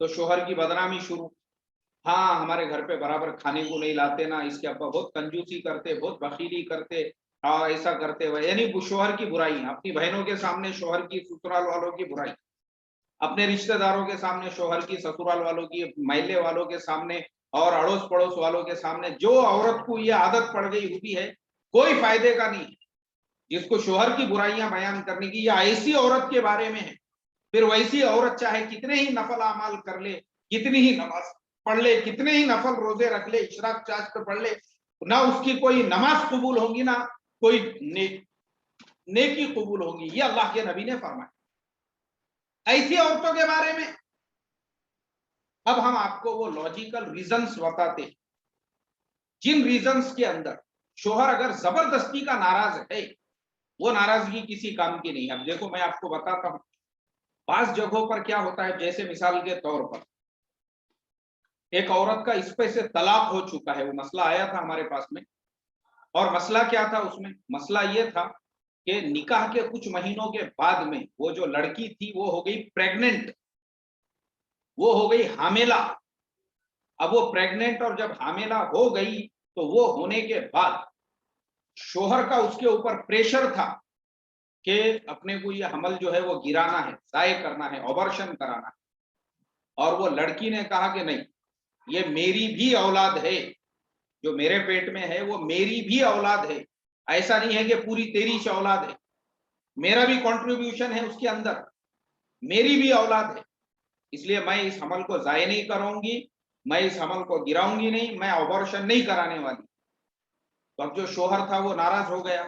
تو شوہر کی بدنامی شروع، ہاں ہمارے گھر پہ برابر کھانے کو نہیں لاتے نا، اس کے ابا بہت کنجوسی کرتے، بہت بخیلی کرتے، اور ایسا کرتے ہوئے، یعنی شوہر کی برائی، اپنی بہنوں کے سامنے شوہر کی سسرال والوں کی برائی، اپنے رشتہ داروں کے سامنے شوہر کی، سسرال والوں کی، محلے والوں کے سامنے اور اڑوس پڑوس والوں کے سامنے، جو عورت کو یہ عادت پڑ گئی ہوئی ہے کوئی فائدے کا نہیں، جس کو شوہر کی برائیاں بیان کرنے کی، یہ ایسی عورت کے بارے میں ہے۔ پھر ویسی عورت چاہے کتنے ہی نفل اعمال کر لے، کتنی ہی نماز پڑھ لے، کتنے ہی نفل روزے رکھ لے، اشراق چاشت پڑھ لے، نہ اس کی کوئی نماز قبول ہوگی، نہ کوئی نیکی قبول ہوگی، یہ اللہ کے نبی نے فرمایا ایسی عورتوں کے بارے میں۔ اب ہم آپ کو وہ لاجیکل ریزنز بتاتے ہیں جن ریزنز کے اندر شوہر اگر زبردستی کا ناراض ہے، وہ ناراضگی کسی کام کی نہیں ہے۔ اب دیکھو میں آپ کو بتاتا ہوں، بعض جگہوں پر کیا ہوتا ہے، جیسے مثال کے طور پر ایک عورت کا اس پہ سے طلاق ہو چکا ہے، وہ مسئلہ آیا تھا ہمارے پاس میں، اور مسئلہ کیا تھا اس میں؟ مسئلہ یہ تھا کہ نکاح کے کچھ مہینوں کے بعد میں وہ جو لڑکی تھی وہ ہو گئی پریگننٹ، وہ ہو گئی حاملہ۔ اب وہ پریگننٹ اور جب حاملہ ہو گئی تو وہ ہونے کے بعد شوہر کا اس کے اوپر پریشر تھا کہ اپنے کو یہ حمل جو ہے وہ گرانا ہے، ضائع کرنا ہے، آبرشن کرانا ہے، اور وہ لڑکی نے کہا کہ نہیں، یہ میری بھی اولاد ہے، جو میرے پیٹ میں ہے وہ میری بھی اولاد ہے، ایسا نہیں ہے کہ پوری تیری اولاد ہے، میرا بھی کنٹریبیوشن ہے اس کے اندر، میری بھی اولاد ہے، اس لیے میں اس حمل کو ضائع نہیں کروں گی، میں اس حمل کو گراؤں گی نہیں، میں آبرشن نہیں کرانے والی۔ تو اب جو شوہر تھا وہ ناراض ہو گیا،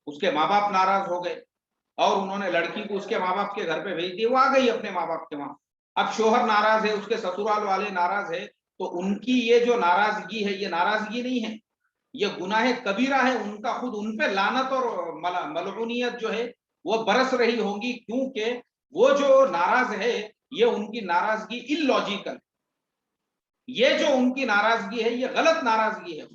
اس کے ماں باپ ناراض ہو گئے، اور انہوں نے لڑکی کو اس کے ماں باپ کے گھر پہ بھیج دی، وہ آ گئی اپنے ماں باپ کے وہاں۔ اب شوہر ناراض ہے، اس کے سسرال والے ناراض ہے، تو ان کی یہ جو ناراضگی ہے یہ ناراضگی نہیں ہے، یہ گناہ کبیرہ ہے، ان کا خود ان پہ لعنت اور ملعونیت جو ہے وہ برس رہی ہوں گی، کیونکہ وہ جو ناراض ہے یہ ان کی ناراضگی ان لاجیکل، یہ جو ان کی ناراضگی ہے یہ غلط ناراضگی ہے،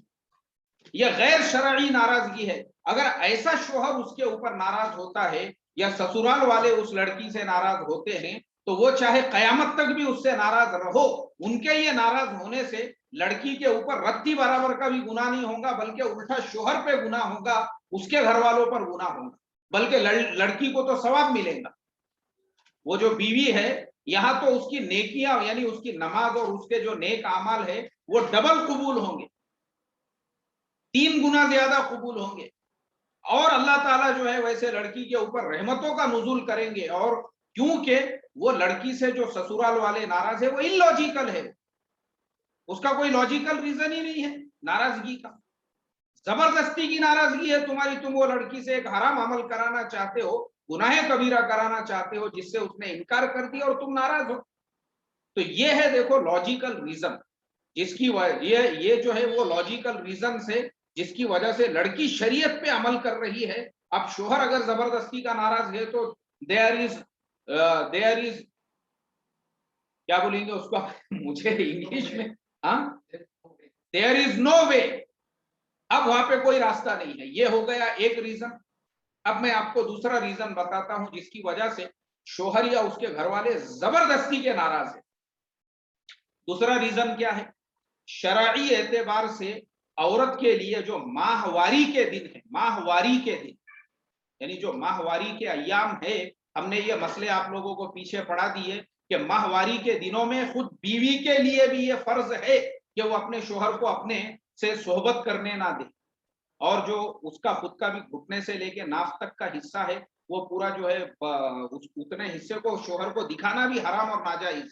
یہ غیر شرعی ناراضگی ہے۔ اگر ایسا شوہر اس کے اوپر ناراض ہوتا ہے یا سسرال والے اس لڑکی سے ناراض ہوتے ہیں تو وہ چاہے قیامت تک بھی اس سے ناراض رہو، ان کے یہ ناراض ہونے سے لڑکی کے اوپر رتی برابر کا بھی گناہ نہیں ہوگا، بلکہ الٹا شوہر پہ گناہ ہوگا، اس کے گھر والوں پر گناہ ہوگا، بلکہ لڑکی کو تو ثواب ملے گا۔ وہ جو بیوی ہے یہاں تو اس کی نیکیاں، یعنی اس کی نماز اور اس کے جو نیک اعمال ہے وہ ڈبل قبول ہوں گے، 3 گنا زیادہ قبول ہوں گے، اور اللہ تعالیٰ جو ہے ویسے لڑکی کے اوپر رحمتوں کا نزول کریں گے، اور کیونکہ وہ لڑکی سے جو سسرال والے ناراض ہے وہ ان لاجیکل ہے، اس کا کوئی لاجیکل ریزن ہی نہیں ہے ناراضگی کا، زبردستی کی ناراضگی ہے تمہاری، تم وہ لڑکی سے ایک حرام عمل کرانا چاہتے ہو، گناہ کبیرہ کرانا چاہتے ہو، جس سے اس نے انکار کر دیا اور تم ناراض ہو۔ تو یہ ہے دیکھو لاجیکل ریزن، جس کی یہ جو ہے وہ لاجیکل ریزن سے جس کی وجہ سے لڑکی شریعت پہ عمل کر رہی ہے۔ اب شوہر اگر زبردستی کا ناراض ہے تو دیئر از کیا بولیں گے اس کو مجھے انگلش میں، ہاں دیئر از نو وے، اب وہاں پہ کوئی راستہ نہیں ہے۔ یہ ہو گیا ایک ریزن۔ اب میں آپ کو دوسرا ریزن بتاتا ہوں جس کی وجہ سے شوہر یا اس کے گھر والے زبردستی کے ناراض ہیں۔ دوسرا ریزن کیا ہے؟ شرعی اعتبار سے عورت کے لیے جو ماہواری کے دن ہے، ماہواری کے دن یعنی جو ماہواری کے ایام ہے، ہم نے یہ مسئلے آپ لوگوں کو پیچھے پڑھا دیے کہ ماہواری کے دنوں میں خود بیوی کے لیے بھی یہ فرض ہے کہ وہ اپنے شوہر کو اپنے سے صحبت کرنے نہ دے، اور جو اس کا خود کا بھی گھٹنے سے لے کے ناف تک کا حصہ ہے وہ پورا جو ہے اتنے حصے کو شوہر کو دکھانا بھی حرام اور ناجائز،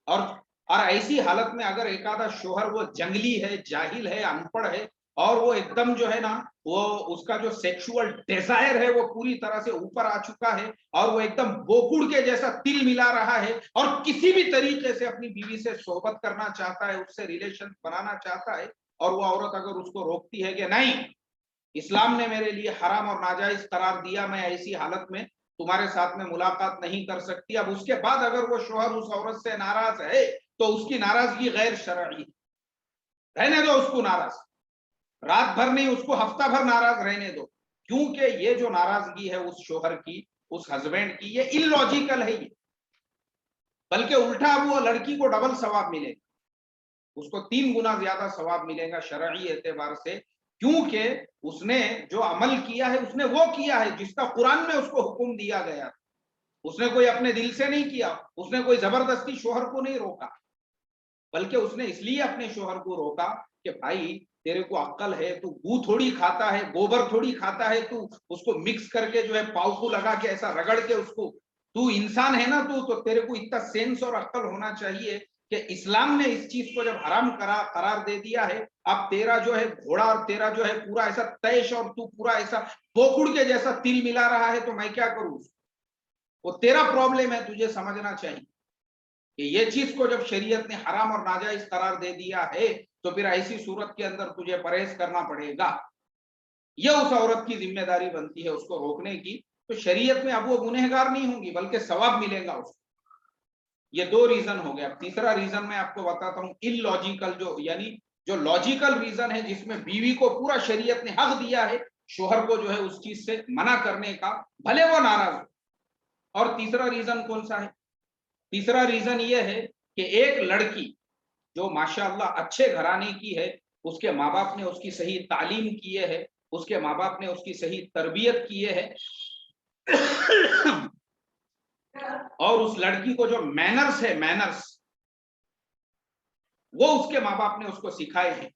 اور ایسی حالت میں اگر ایک آدھا شوہر وہ جنگلی ہے، جاہل ہے، ان پڑھ ہے، اور وہ ایک دم جو ہے نا وہ اس کا جو سیکشول ڈیزائر ہے وہ پوری طرح سے اوپر آ چکا ہے، اور وہ ایک دم بوکڑ کے جیسا تل ملا رہا ہے، اور کسی بھی طریقے سے اپنی بیوی سے صحبت کرنا چاہتا ہے، اس سے ریلیشن بنانا چاہتا ہے، اور وہ عورت اگر اس کو روکتی ہے کہ نہیں، اسلام نے میرے لیے حرام اور ناجائز قرار دیا، میں ایسی حالت میں تمہارے ساتھ میں ملاقات نہیں کر سکتی، اب اس کے بعد اگر وہ شوہر اس عورت سے ناراض ہے تو اس کی ناراضگی غیر شرعی، رہنے دو اس کو ناراض، رات بھر نہیں، اس کو ہفتہ بھر ناراض رہنے دو، کیونکہ یہ جو ناراضگی ہے اس شوہر کی، اس ہسبینڈ کی، یہ ان لاجیکل ہے، بلکہ الٹا اب وہ لڑکی کو ڈبل ثواب ملے گا، اس کو 3 گنا زیادہ ثواب ملے گا شرعی اعتبار سے، کیونکہ اس نے جو عمل کیا ہے اس نے وہ کیا ہے جس کا قرآن میں اس کو حکم دیا گیا، اس نے کوئی اپنے دل سے نہیں کیا، اس نے کوئی زبردستی شوہر کو نہیں روکا، بلکہ اس نے اس لیے اپنے شوہر کو روکا کہ بھائی تیرے کو عقل ہے، تو گو تھوڑی کھاتا ہے، گوبر تھوڑی کھاتا ہے، تو اس کو مکس کر کے جو ہے پاؤ کو لگا کے ایسا رگڑ کے اس کو، تو انسان ہے نا، تو تیرے کو اتنا سینس اور عقل ہونا چاہیے کہ اسلام نے اس چیز کو جب حرام قرار دے دیا ہے، اب تیرا جو ہے گھوڑا اور تیرا جو ہے پورا ایسا تیش اور تو پورا ایسا بوکڑ کے جیسا تل ملا رہا ہے، تو میں کیا کروں؟ وہ تیرا پرابلم ہے، تجھے سمجھنا چاہیے کہ یہ چیز کو جب شریعت نے حرام اور ناجائز قرار دے دیا ہے تو پھر ایسی صورت کے اندر تجھے پرہیز کرنا پڑے گا، یہ اس عورت کی ذمہ داری بنتی ہے اس کو روکنے کی، تو شریعت میں اب وہ گنہگار نہیں ہوں گی بلکہ ثواب ملے گا اس کو۔ یہ 2 ریزن ہو گیا۔ تیسرا ریزن میں آپ کو بتاتا ہوں، ان لاجیکل، جو یعنی جو لاجیکل ریزن ہے جس میں بیوی کو پورا شریعت نے حق دیا ہے شوہر کو جو ہے اس چیز سے منع کرنے کا، بھلے وہ ناراض ہو۔ اور تیسرا ریزن کون سا ہے؟ تیسرا ریزن یہ ہے کہ ایک لڑکی جو ماشاءاللہ اچھے گھرانے کی ہے، اس کے ماں باپ نے اس کی صحیح تعلیم کیے ہے، اس کے ماں باپ نے اس کی صحیح تربیت کیے ہے، اور اس لڑکی کو جو مینرز ہے، مینرز وہ اس کے ماں باپ نے اس کو سکھائے ہیں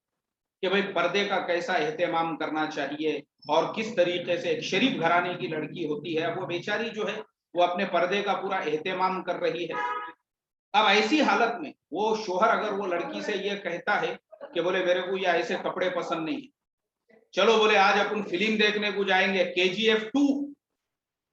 کہ بھئی پردے کا کیسا اہتمام کرنا چاہیے اور کس طریقے سے ایک شریف گھرانے کی لڑکی ہوتی ہے، وہ بیچاری جو ہے وہ اپنے پردے کا پورا اہتمام کر رہی ہے۔ اب ایسی حالت میں وہ شوہر اگر وہ لڑکی سے یہ کہتا ہے کہ بولے میرے کو یہ ایسے کپڑے پسند نہیں ہے، چلو بولے آج اپن فلم دیکھنے کو جائیں گے، KGF 2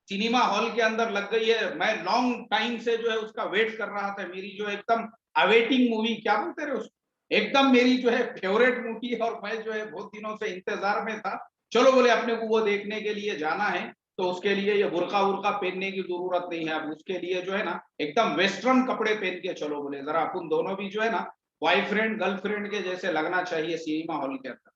سنیما ہال کے اندر لگ گئی ہے، میں لانگ ٹائم سے جو ہے اس کا ویٹ کر رہا تھا، میری جو ایک دم اویٹنگ مووی، کیا بولتے رہے اس کو، ایک دم میری جو ہے فیوریٹ مووی، اور میں جو ہے بہت دنوں سے انتظار میں تھا، چلو بولے اپنے کو وہ دیکھنے کے لیے جانا ہے، تو اس کے لیے یہ برقع ورقع پہننے کی ضرورت نہیں ہے، اب اس کے لیے جو ہے نا ایک دم ویسٹرن کپڑے پہن کے چلو بولے، ذرا اپن دونوں بھی جو ہے نا بوائے فرینڈ گرل فرینڈ کے جیسے لگنا چاہیے سنیما ہال کے اندر۔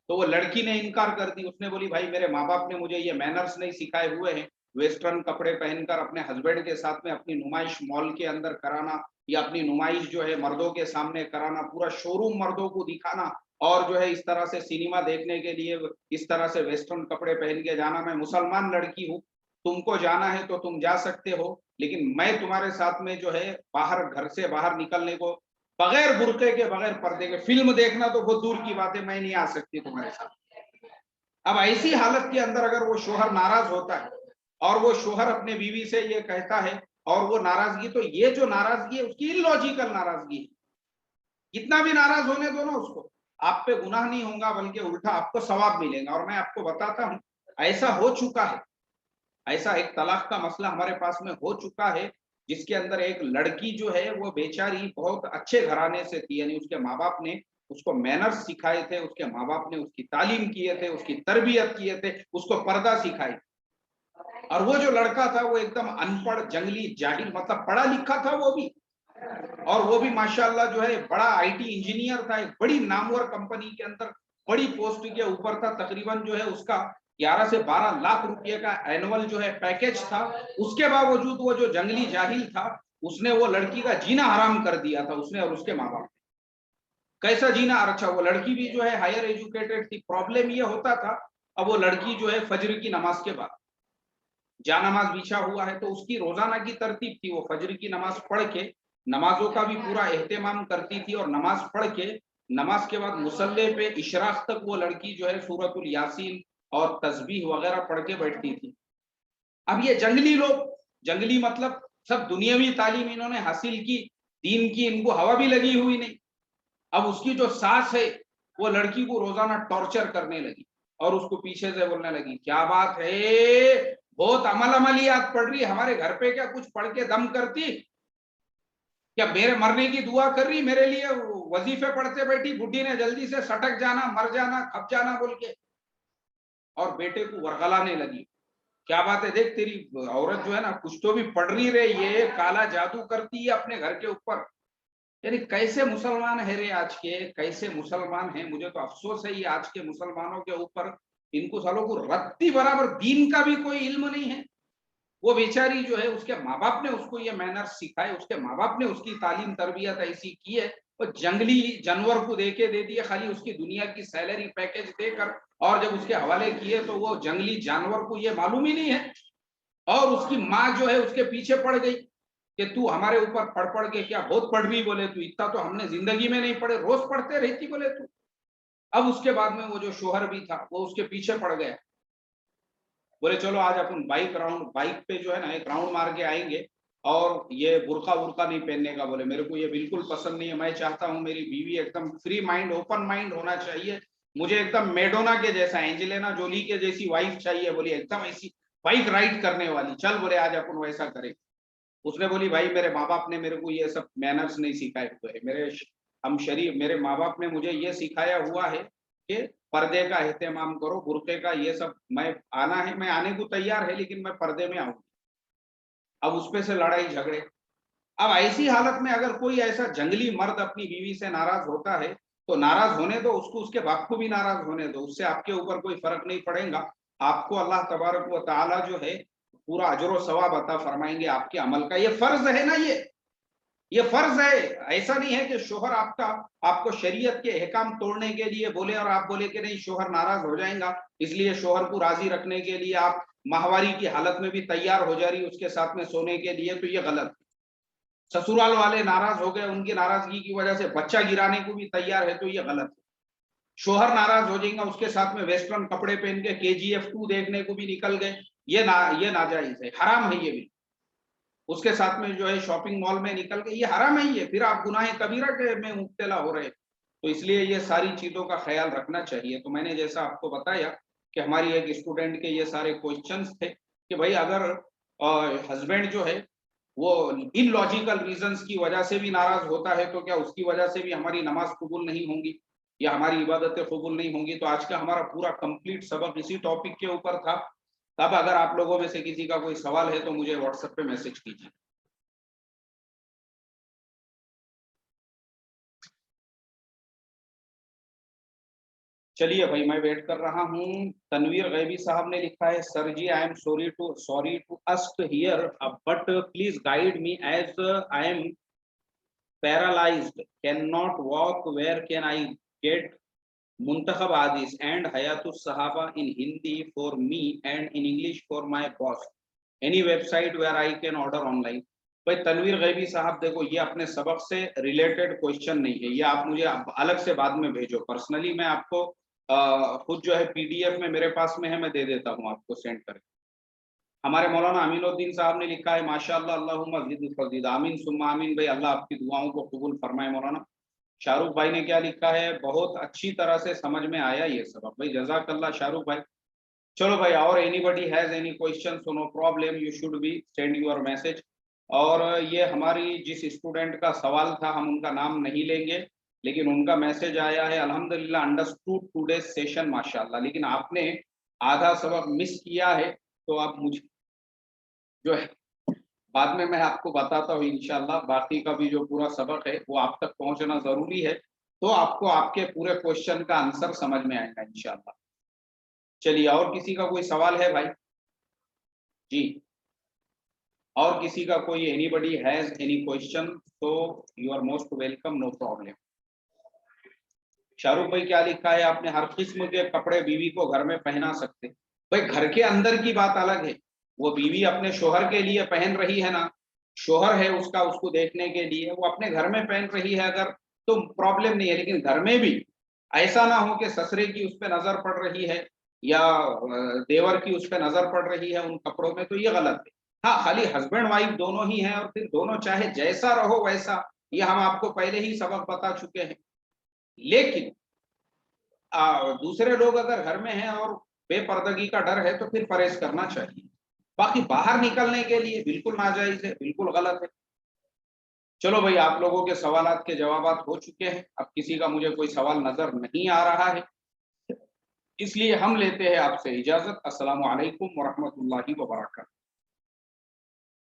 تو وہ لڑکی نے انکار کر دی، اس نے بولی بھائی میرے ماں باپ نے مجھے یہ مینرز نہیں سکھائے ہوئے ہیں، ویسٹرن کپڑے پہن کر اپنے ہسبینڈ کے ساتھ میں اپنی نمائش مال کے اندر کرانا، یا اپنی نمائش جو ہے مردوں کے سامنے کرانا، پورا شو روم مردوں کو دکھانا، اور جو ہے اس طرح سے سنیما دیکھنے کے لیے اس طرح سے ویسٹرن کپڑے پہن کے جانا، میں مسلمان لڑکی ہوں، تم کو جانا ہے تو تم جا سکتے ہو، لیکن میں تمہارے ساتھ میں جو ہے باہر گھر سے باہر نکلنے کو بغیر برقعے کے بغیر پردے کے، فلم دیکھنا تو بہت دور کی بات ہے، میں نہیں آ سکتی تمہارے ساتھ۔ اب ایسی حالت کے اندر اگر وہ شوہر ناراض ہوتا ہے اور وہ شوہر اپنے بیوی سے یہ کہتا ہے اور وہ ناراضگی، تو یہ جو ناراضگی ہے اس کی لاجیکل ناراضگی ہے، کتنا بھی ناراض ہونے دو نا اس کو، آپ پہ گناہ نہیں ہوگا بلکہ الٹا آپ کو ثواب ملے گا۔ اور میں آپ کو بتاتا ہوں ایسا ہو چکا ہے، ایسا ایک طلاق کا مسئلہ ہمارے پاس میں ہو چکا ہے جس کے اندر ایک لڑکی جو ہے وہ بیچاری بہت اچھے گھرانے سے تھی، یعنی اس کے ماں باپ نے اس کو مینرز سکھائے تھے، اس کے ماں باپ نے اس کی تعلیم کیے تھے، اس کی تربیت کیے تھے، اس کو پردہ سکھائی، اور وہ جو لڑکا تھا وہ ایک دم ان پڑھ جنگلی جاہل، مطلب پڑھا لکھا تھا وہ بھی، اور وہ بھی ماشاءاللہ جو ہے بڑا IT انجینئر تھا، ایک بڑی نامور کمپنی کے اندر بڑی پوسٹ کے اوپر تھا، تقریباً جو ہے اس کا 11 سے 12 لاکھ روپے کا اینول جو ہے پیکج تھا، اس کے باوجود وہ جو جنگلی جاہل تھا اس نے وہ لڑکی کا جینا حرام کر دیا تھا، اس نے اور اس کے ماں باپ نے۔ کیسا جینا؟ اچھا وہ لڑکی بھی جو ہے ہائر ایجوکیٹڈ تھی، پرابلم یہ ہوتا تھا اب وہ لڑکی جو ہے فجر کی نماز کے بعد جا نماز بچھا ہوا ہے تو اس کی روزانہ کی ترتیب تھی، وہ فجر کی نماز پڑھ کے نمازوں کا بھی پورا اہتمام کرتی تھی، اور نماز پڑھ کے نماز کے بعد مصلی پہ اشراق تک وہ لڑکی جو ہے سورۃ الیاسین اور تسبیح وغیرہ پڑھ کے بیٹھتی تھی۔ اب یہ جنگلی لوگ، جنگلی مطلب سب دنیاوی تعلیم انہوں نے حاصل کی، دین کی ان کو ہوا بھی لگی ہوئی نہیں۔ اب اس کی جو ساس ہے وہ لڑکی کو روزانہ ٹارچر کرنے لگی اور اس کو پیچھے سے بولنے لگی کیا بات ہے، بہت عملیات پڑھ رہی، ہمارے گھر پہ کیا کچھ پڑھ کے دم کرتی، کیا میرے مرنے کی دعا کر رہی، میرے لیے وظیفے پڑھتے بیٹھی، بڈھی نے جلدی سے سٹک جانا، مر جانا، کھپ جانا بول کے، اور بیٹے کو ورغلانے لگی، کیا بات ہے دیکھ تیری عورت جو ہے نا کچھ تو بھی پڑھ رہی رہے، یہ کالا جادو کرتی ہے اپنے گھر کے اوپر۔ یعنی کیسے مسلمان ہے رے آج کے، کیسے مسلمان ہیں، مجھے تو افسوس ہے یہ آج کے مسلمانوں کے اوپر، ان کو سالوں کو رتی برابر دین کا بھی کوئی علم نہیں ہے۔ وہ بیچاری جو ہے اس کے ماں باپ نے اس کو یہ مینرز سکھائے، اس کے ماں باپ نے اس کی تعلیم تربیت ایسی کی ہے، وہ جنگلی جانور کو دے کے دے دیے، خالی اس کی دنیا کی سیلری پیکج دے کر، اور جب اس کے حوالے کیے تو وہ جنگلی جانور کو یہ معلوم ہی نہیں ہے، اور اس کی ماں جو ہے اس کے پیچھے پڑ گئی کہ تو ہمارے اوپر پڑھ پڑھ کے کیا بہت پڑھ رہی، بولے تو اتنا تو ہم نے زندگی میں نہیں پڑھے، روز پڑھتے رہتی بولے تو۔ اب اس کے بعد میں وہ جو شوہر بھی تھا وہ اس کے پیچھے پڑ گیا، بولے چلو آج اپن بائک پہ جو ہے نا ایک راؤنڈ مار کے آئیں گے، اور یہ برقع ورقع نہیں پہننے کا، بولے میرے کو یہ بالکل پسند نہیں ہے، میں چاہتا ہوں میری بیوی ایک them free mind open mind ہونا چاہیے، مجھے ایک دم میڈونا کے جیسا اینجلینا جولی کے جیسی وائف چاہیے، بولی ایک دم ایسی بائک رائڈ کرنے والی، چل بولے آج اپن ویسا کریں۔ اس نے بولی بھائی میرے ماں باپ نے میرے کو یہ سب مینرز نہیں سکھائے ہوئے، میرے ماں باپ نے مجھے یہ سکھایا ہوا ہے کہ پردے کا اہتمام کرو، برقعے کا یہ سب، میں آنا ہے، میں آنے کو تیار ہے لیکن میں پردے میں آؤں۔ اب اس پہ سے لڑائی جھگڑے۔ اب ایسی حالت میں اگر کوئی ایسا جنگلی مرد اپنی بیوی سے ناراض ہوتا ہے تو ناراض ہونے دو اس کو، اس کے باپ کو بھی ناراض ہونے دو، اس سے آپ کے اوپر کوئی فرق نہیں پڑے گا، آپ کو اللہ تبارک و تعالی جو ہے پورا اجر و ثواب عطا فرمائیں گے آپ کے عمل کا۔ یہ فرض ہے نا، یہ فرض ہے، ایسا نہیں ہے کہ شوہر آپ کو شریعت کے احکام توڑنے کے لیے بولے اور آپ بولے کہ نہیں شوہر ناراض ہو جائیں گا، اس لیے شوہر کو راضی رکھنے کے لیے آپ ماہواری کی حالت میں بھی تیار ہو جا رہی اس کے ساتھ میں سونے کے لیے، تو یہ غلط ہے۔ سسرال والے ناراض ہو گئے، ان کی ناراضگی کی وجہ سے بچہ گرانے کو بھی تیار ہے، تو یہ غلط ہے۔ شوہر ناراض ہو جائیں گا، اس کے ساتھ میں ویسٹرن کپڑے پہن کے KGF 2 دیکھنے کو بھی نکل گئے، یہ ناجائز ہے، حرام ہے، یہ بھی اس کے ساتھ میں جو ہے شاپنگ مال میں نکل کے، یہ حرام ہے، یہ پھر آپ گناہ کبیرہ کے میں مبتلا ہو رہے، تو اس لیے یہ ساری چیزوں کا خیال رکھنا چاہیے۔ تو میں نے جیسا آپ کو بتایا کہ ہماری ایک اسٹوڈنٹ کے یہ سارے کوشچنس تھے کہ بھائی اگر ہسبینڈ جو ہے وہ ان لاجیکل ریزنز کی وجہ سے بھی ناراض ہوتا ہے تو کیا اس کی وجہ سے بھی ہماری نماز قبول نہیں ہوں گی یا ہماری عبادتیں قبول نہیں ہوں گی؟ تو آج کا ہمارا پورا کمپلیٹ سبق اسی ٹاپک کے اوپر تھا۔ اب اگر آپ لوگوں میں سے کسی کا کوئی سوال ہے تو مجھے واٹس ایپ پہ میسج کیجیے۔ چلیے بھائی میں ویٹ کر رہا ہوں۔ تنویر غیبی صاحب نے لکھا ہے sir ji I am sorry to ask here but please guide me as I am paralysed can not walk where can I get منتخب حدیث اینڈ حیات الصحابہ in Hindi for me and in English for my boss any website where I can order online. بھائی تنویر غیبی صاحب دیکھو یہ اپنے سبق سے ریلیٹڈ کوشچن نہیں ہے، یہ آپ مجھے الگ سے بعد میں بھیجو، پرسنلی میں آپ کو خود جو ہے PDF میں میرے پاس میں ہے، میں دے دیتا ہوں آپ کو سینڈ کر کے۔ ہمارے مولانا امین الدین صاحب نے لکھا ہے ماشاء اللہ اللہم زد فزد، آمین ثم آمین، بھائی اللہ آپ کی دعاؤں کو قبول فرمائے۔ مولانا شاہ رخ بھائی نے کیا لکھا ہے، بہت اچھی طرح سے سمجھ میں آیا یہ سبق، بھائی جزاک اللہ شاہ رخ بھائی۔ چلو بھائی، اور anybody has any question so no problem you should be send your message. اور یہ ہماری جس اسٹوڈنٹ کا سوال تھا ہم ان کا نام نہیں لیں گے، لیکن ان کا میسج آیا ہے الحمدللہ انڈرسٹوڈ ٹوڈیز سیشن ماشاءاللہ، لیکن آپ نے آدھا سبق مس کیا ہے، تو آپ مجھے جو ہے بعد میں آپ کو بتاتا ہوں انشاءاللہ، باقی کا بھی جو پورا سبق ہے وہ آپ تک پہنچنا ضروری ہے، تو آپ کو آپ کے پورے کوشچن کا آنسر سمجھ میں آئے گا انشاءاللہ۔ چلیے، اور کسی کا کوئی سوال ہے بھائی؟ جی، اور کسی کا کوئی anybody has any question تو you are most welcome, no problem. Shah Rukh بھائی کیا لکھا ہے آپ نے، ہر قسم کے کپڑے بیوی کو گھر میں پہنا سکتے؟ بھائی گھر کے اندر کی بات الگ ہے، وہ بیوی اپنے شوہر کے لیے پہن رہی ہے نا، شوہر ہے اس کا، اس کو دیکھنے کے لیے وہ اپنے گھر میں پہن رہی ہے اگر تو پرابلم نہیں ہے، لیکن گھر میں بھی ایسا نہ ہو کہ سسرے کی اس پہ نظر پڑ رہی ہے یا دیور کی اس پہ نظر پڑ رہی ہے ان کپڑوں میں، تو یہ غلط ہے۔ ہاں، خالی ہسبینڈ وائف دونوں ہی ہیں اور پھر دونوں چاہے جیسا رہو ویسا، یہ ہم آپ کو پہلے ہی سبق بتا چکے ہیں، لیکن دوسرے لوگ اگر گھر میں ہیں اور بے پردگی کا ڈر ہے تو پھر پرہیز کرنا چاہیے، باقی باہر نکلنے کے لیے بالکل ناجائز ہے، بالکل غلط ہے۔ چلو بھائی، آپ لوگوں کے سوالات کے جوابات ہو چکے ہیں، اب کسی کا مجھے کوئی سوال نظر نہیں آ رہا ہے، اس لیے ہم لیتے ہیں آپ سے اجازت۔ السلام علیکم ورحمۃ اللہ وبرکاتہ۔